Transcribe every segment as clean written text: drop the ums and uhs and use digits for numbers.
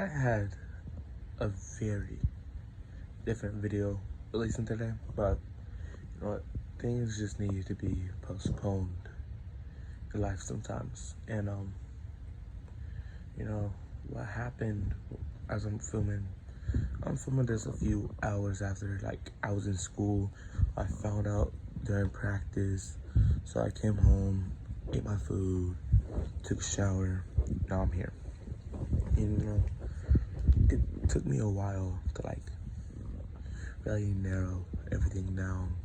I had a very different video releasing today, but you know what? Things just need to be postponed in life sometimes. And you know, what happened as I'm filming this a few hours after I was in school. I found out during practice. So I came home, ate my food, took a shower, now I'm here. And you know, it took me a while to really narrow everything down,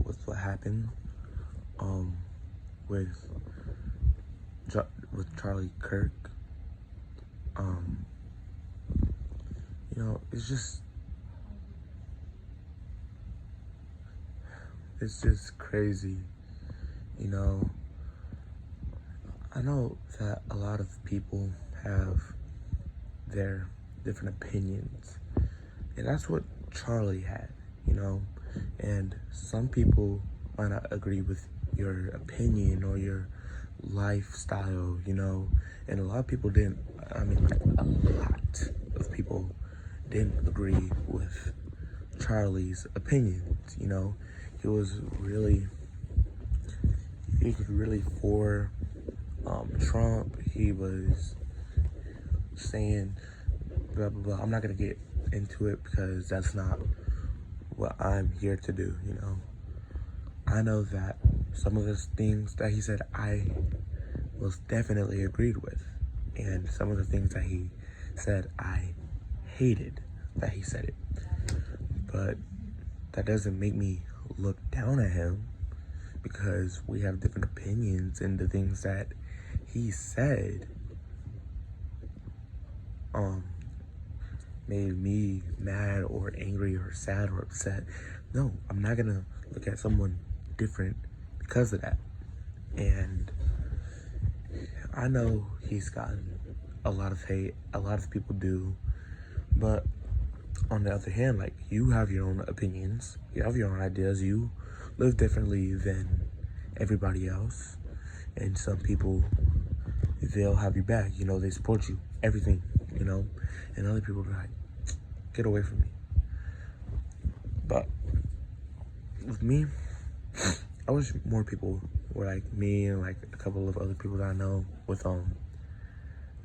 with what happened with Charlie Kirk. It's just crazy, you know. I know that a lot of people have their different opinions, and that's what Charlie had, and some people might not agree with your opinion or your lifestyle, and a lot of people didn't. I mean, like, a lot of people didn't agree with Charlie's opinions. He was really for Trump. He was saying blah blah blah. I'm not gonna get into it because that's not what I'm here to do. I know that some of the things that he said I was definitely agreed with, and some of the things that he said I hated that he said it. But that doesn't make me look down at him because we have different opinions, and the things that he said made me mad or angry or sad or upset. No, I'm not gonna look at someone different because of that. And I know he's gotten a lot of hate, a lot of people do, but on the other hand, you have your own opinions, you have your own ideas, you live differently than everybody else, and some people, they'll have you back, they support you, everything, and other people are like, get away from me. But with me, I wish more people were like me and like a couple of other people that I know with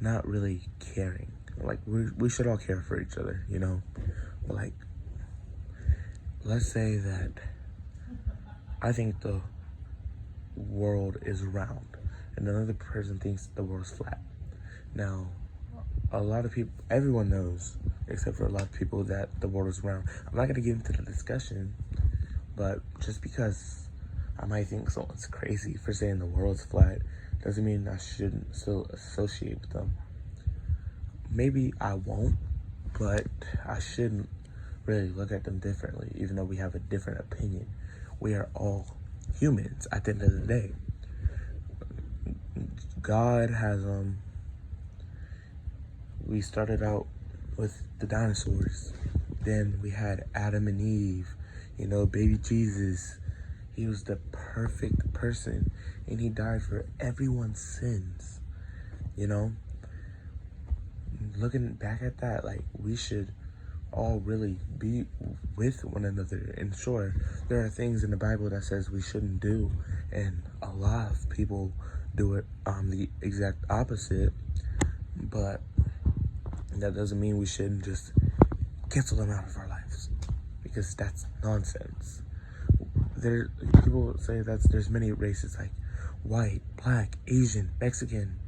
not really caring. We should all care for each other, But let's say that I think the world is round and another person thinks the world is flat. Now, a lot of people, everyone knows, except for a lot of people, that the world is round. I'm not gonna get into the discussion, but just because I might think someone's crazy for saying the world's flat doesn't mean I shouldn't still associate with them. Maybe I won't, but I shouldn't really look at them differently, even though we have a different opinion. We are all humans at the end of the day. God has, we started out with the dinosaurs. Then we had Adam and Eve, baby Jesus. He was the perfect person, and he died for everyone's sins, Looking back at that, we should all really be with one another. And sure, there are things in the Bible that says we shouldn't do, and a lot of people do it the exact opposite. But that doesn't mean we shouldn't just cancel them out of our lives, because that's nonsense. People say that there's many races, like white, black, Asian, Mexican,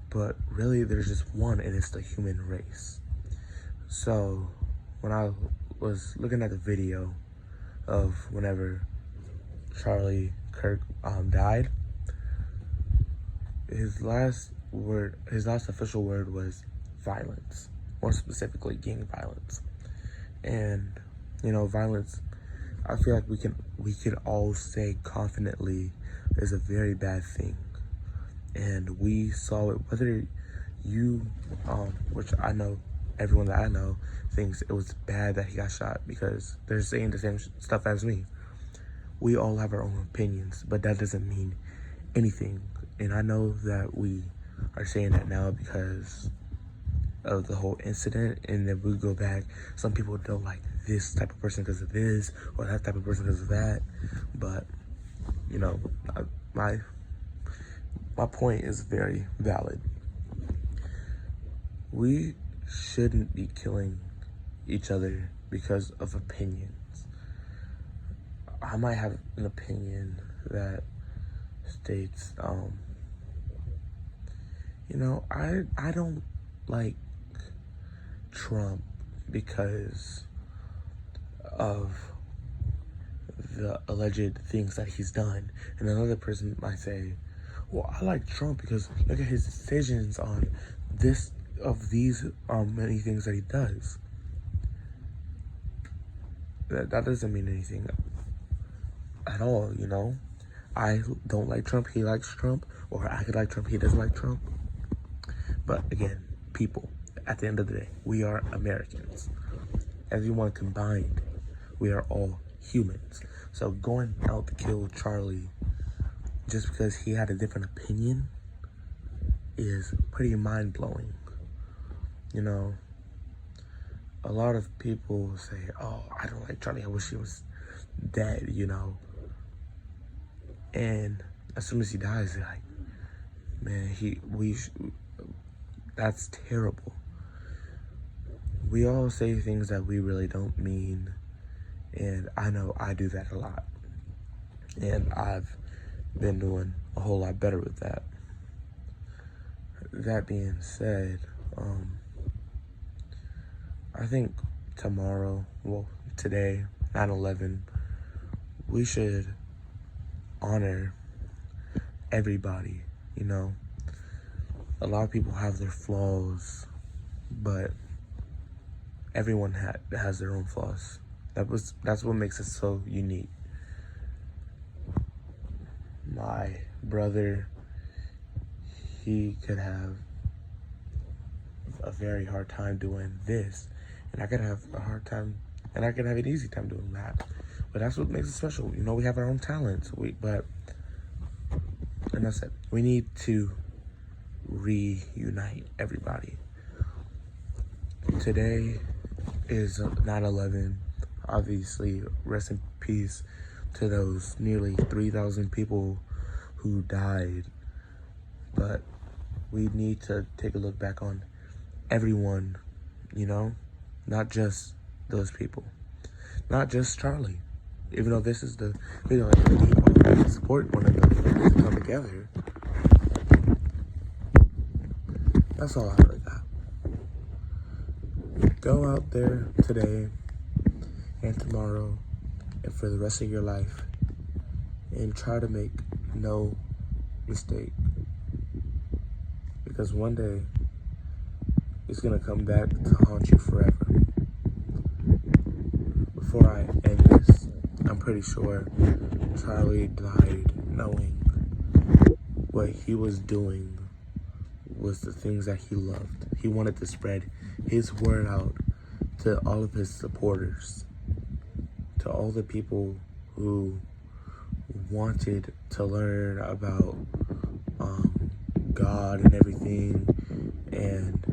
but really there's just one, and it's the human race. So when I was looking at the video of whenever Charlie Kirk died, his last official word was violence, more specifically gang violence. And violence, I feel like we can all say confidently, is a very bad thing. And we saw it, whether you, which I know, everyone that I know thinks it was bad that he got shot because they're saying the same stuff as me. We all have our own opinions, but that doesn't mean anything. And I know that we are saying that now because of the whole incident, and then we go back. Some people don't like this type of person because of this, or that type of person because of that. But you know, my point is very valid. We shouldn't be killing each other because of opinions. I might have an opinion that states, I don't like Trump because of the alleged things that he's done. And another person might say, well, I like Trump because look at his decisions on these many things that he does. That doesn't mean anything at all, you know? I don't like Trump, he likes Trump, or I could like Trump, he doesn't like Trump. But again, people, at the end of the day, we are Americans. Everyone combined, we are all humans. So going out to kill Charlie just because he had a different opinion is pretty mind-blowing. You know, a lot of people say, oh, I don't like Charlie, I wish he was dead, you know. And as soon as he dies, they're like, man, that's terrible. We all say things that we really don't mean, and I know I do that a lot. And I've been doing a whole lot better with that. That being said, I think today, 9/11, we should honor everybody, you know. A lot of people have their flaws, but everyone has their own flaws. That's what makes us so unique. My brother, he could have a very hard time doing this, and I could have a hard time, and I could have an easy time doing that. But that's what makes it special. You know, we have our own talents. And that's it. We need to reunite everybody. Today is 9/11. Obviously, rest in peace to those nearly 3,000 people who died. But we need to take a look back on everyone, you know, not just those people, not just Charlie. Even though this is the video, we need to support one another to come together. That's all I really got. Go out there today and tomorrow and for the rest of your life and try to make no mistake. Because one day it's gonna come back to haunt you forever. Before I end this, I'm pretty sure Charlie died knowing what he was doing was the things that he loved. He wanted to spread his word out to all of his supporters, to all the people who wanted to learn about God and everything, and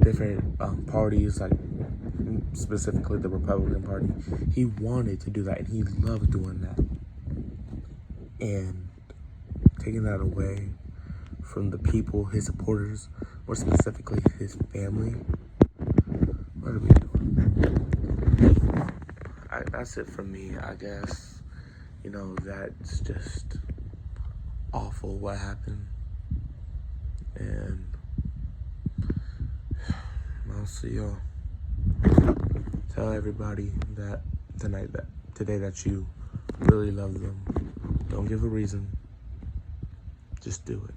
different parties, like specifically the Republican Party. He wanted to do that, and he loved doing that. And taking that away from the people, his supporters, or specifically his family, what are we doing? That's it from me, I guess. You know, that's just awful what happened. And I'll see y'all. Tell everybody that today that you really love them. Don't give a reason. Just do it.